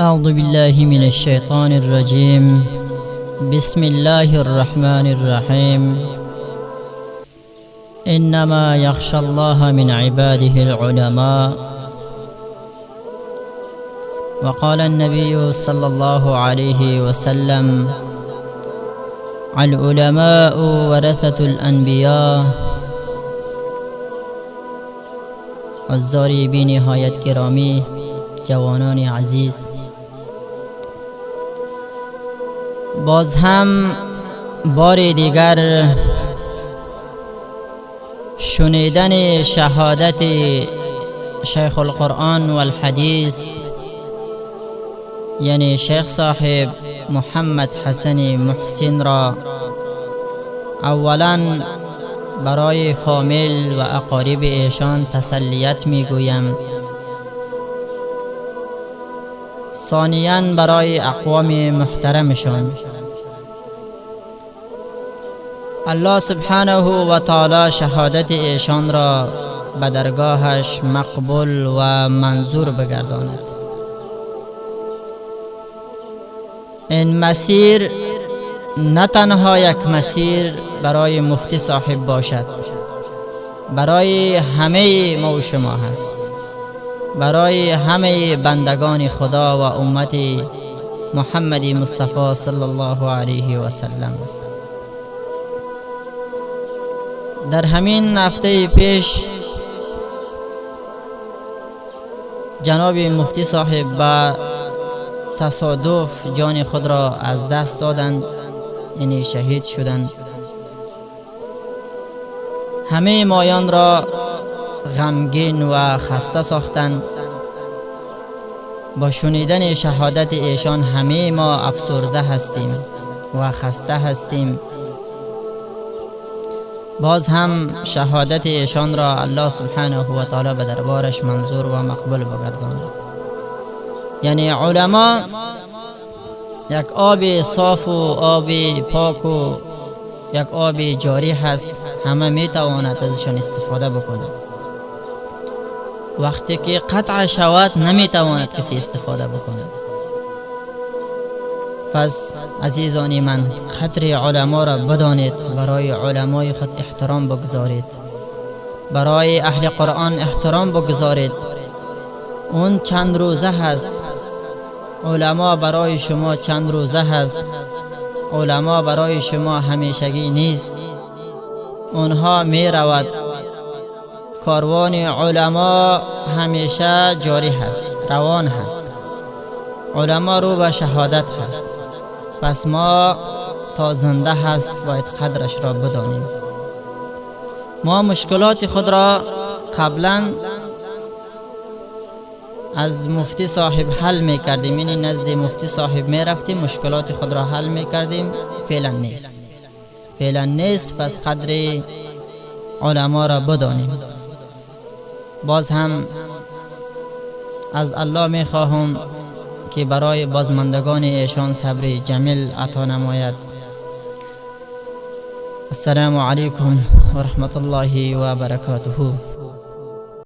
أعوذ بالله من الشيطان الرجيم. بسم الله الرحمن الرحيم. إنما يخشى الله من عباده العلماء. وقال النبي صلى الله عليه وسلم: العلماء ورثة الأنبياء. حضاری بی نهایت گرامی، جوانان عزیز، باز هم بار دیگر شنیدن شهادت شیخ القرآن و الحدیث یعنی شیخ صاحب محمد حسن محسن را اولا برای فامیل و اقارب ایشان تسلیت میگویم، ثانیاً برای اقوام محترمشان. الله سبحانه و تعالی شهادت ایشان را به درگاهش مقبول و منظور بگرداند. این مسیر نه تنها یک مسیر برای مفتی صاحب باشد، برای همه ما و شما هست، برای همه بندگان خدا و امت محمد مصطفی صلی الله علیه و سلم است. در همین هفته پیش جناب مفتی صاحب با تصادف جان خود را از دست دادند، یعنی شهید شدند. همه مایان را غمگین و خسته ساختند. با شنیدن شهادت ایشان همه ما افسرده هستیم و خسته هستیم. باز هم شهادت ایشان را الله سبحانه و تعالی به دربارش منظور و مقبول بگرداند. یعنی علما یک آب صاف و آب پاک و یک آب جاری هست، همه می تواند ازشان استفاده بکنه. وقتی که قطع شود نمی تواند کسی استفاده بکنه. پس عزیزان من، قدر علما را بدانید، برای علمای خود احترام بگذارید، برای اهل قرآن احترام بگذارید. اون چند روزه هست، علما برای شما چند روزه هست، علما برای شما همیشگی نیست. اونها می رود، کاروان علما همیشه جاری هست، روان هست. علما رو به شهادت هست. پس ما تا زنده هست باید قدرش را بدانیم. ما مشکلات خود را قبلا از مفتی صاحب حل می کردیم، یعنی نزد مفتی صاحب می رفتیم، مشکلات خود را حل می کردیم. فعلا نیست. پس قدر علما را بدانیم. باز هم از الله می خواهم که برای بازماندگان ایشان صبر جمیل عطا نماید. السلام علیکم و رحمت الله و برکاته.